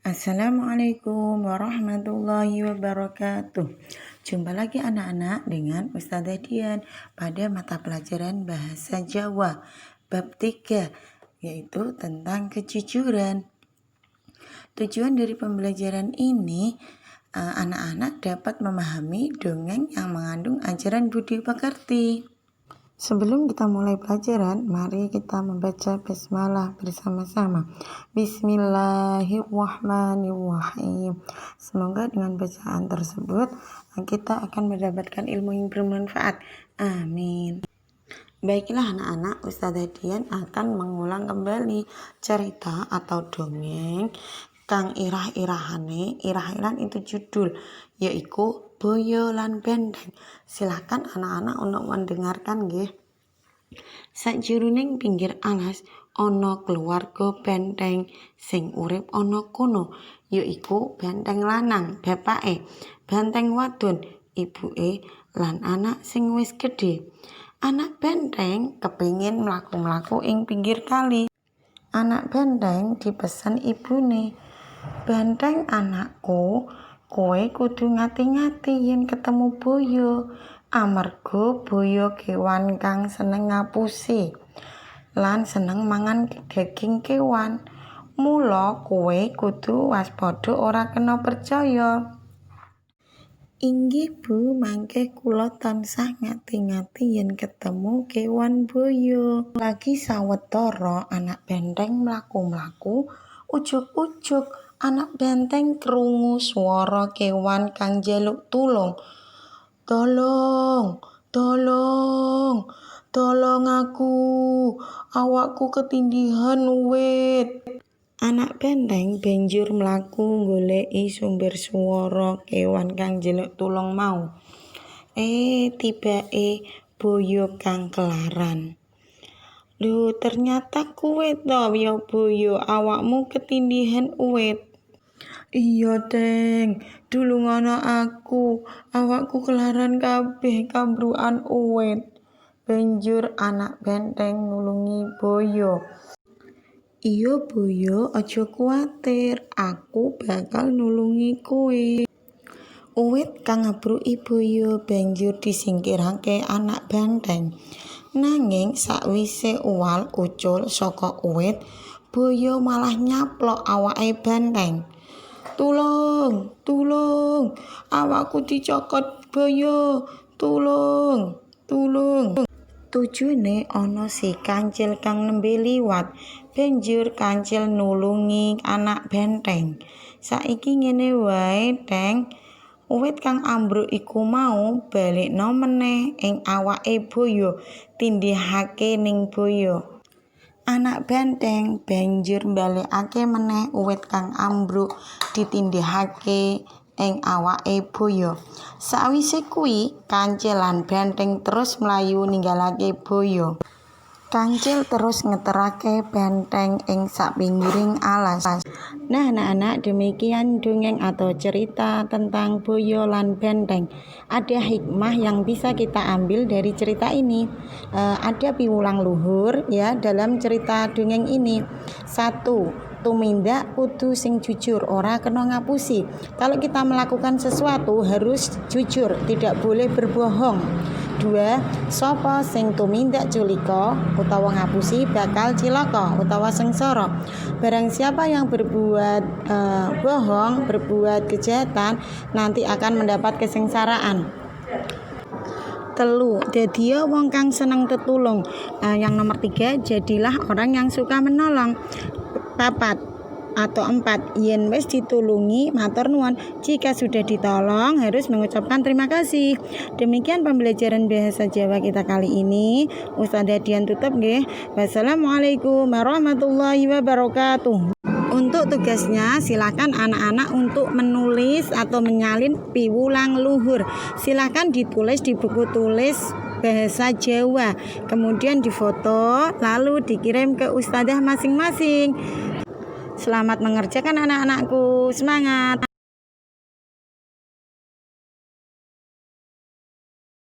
Assalamualaikum warahmatullahi wabarakatuh. Jumpa lagi anak-anak dengan Ustazah Dian pada mata pelajaran Bahasa Jawa bab 3, yaitu tentang kejujuran. Tujuan dari pembelajaran ini anak-anak dapat memahami dongeng yang mengandung ajaran budi pekerti. Sebelum kita mulai pelajaran, mari kita membaca basmalah bersama-sama. Bismillahirrahmanirrahim. Semoga dengan bacaan tersebut kita akan mendapatkan ilmu yang bermanfaat. Amin. Baiklah anak-anak, Ustazah Dian akan mengulang kembali cerita atau dongeng kang irah-irahane. Irah-irahan itu judul, yaitu Boyo lan Benteng. Silakan anak-anak untuk mendengarkan nggih. Sakjroning pinggir alas ana keluarga benteng sing urip ana kono, yaiku benteng lanang bapake, benteng wadon ibuke lan anak sing wis gedhe. Anak benteng kepingin mlaku-mlaku ing pinggir kali. Anak benteng dipesen ibune, "Benteng anakku, kowe kudu ngati-ngati yen ketemu boyo, amarga boyo kewan kang seneng ngapusi lan seneng mangan daging kewan. Mula kowe kudu waspada ora kena percaya." "Inggih Bu, mangke kula tansah ngati-ngati yen ketemu kewan boyo." Lagi sawetara anak benteng mlaku-mlaku, ujug-ujug anak benteng krungu swara kewan kang njaluk tulung. "Tolong, tolong, tolong aku, awakku ketindihan wit." Anak benteng banjur mlaku goleki sumber swara kewan kang njaluk tulung mau. Tibake boyo kang kelaran. "Lho, ternyata kowe to ya boyo, awakmu ketindihan uwit." "Iya, Teng, tulungono aku, awakku kelaran kabeh kambrukan uwit." Banjur anak benteng nulungi boyo. "Iya boyo, aja kuwatir, aku bakal nulungi kowe." Uwit kang ngabruki boyo banjur disingkirake anak benteng. Nanging sakwise uwal ucul saka uwit, boyo malah nyaplok awake benteng. "Tulung, tulung, awakku dicokot boyo, tulung, tulung." Tujune ana si kancil kang nembe liwat. Banjur kancil nulungi anak benteng. "Saiki ngene wae, Teng, uwit kang ambruk iku mau balikno meneh ing awake boyo, tindihake ning boyo." Anak benteng banjur balekake meneh uwit kang ambruk ditindihake ing awake boyo. Sawise kuwi kancil lan benteng terus mlayu ninggalake boyo. Kancil terus ngeterake benteng ing sapinggiring alas. Nah anak-anak, demikian dongeng atau cerita tentang boyo lan benteng. Ada hikmah yang bisa kita ambil dari cerita ini. Ada piwulang luhur ya dalam cerita dongeng ini. 1. Tumindak kudu sing jujur, ora kena ngapusi. Kalau kita melakukan sesuatu harus jujur, tidak boleh berbohong. 2. Sapa sing tumindak culika utawa ngapusi bakal cilaka utawa sengsara. Barang siapa yang berbuat bohong, berbuat kejahatan, nanti akan mendapat kesengsaraan. 3. Dadiya wong kang seneng tetulung. Yang nomor 3, jadilah orang yang suka menolong. 4. Yen wis ditulungi matur nuwun, jika sudah ditolong harus mengucapkan terima kasih. Demikian pembelajaran bahasa Jawa kita kali ini. Ustazah Dian tutup nggih. Wassalamualaikum warahmatullahi wabarakatuh. Untuk tugasnya silakan anak-anak untuk menulis atau menyalin piwulang luhur. Silakan ditulis di buku tulis bahasa Jawa, kemudian difoto lalu dikirim ke ustazah masing-masing. Selamat mengerjakan anak-anakku, semangat.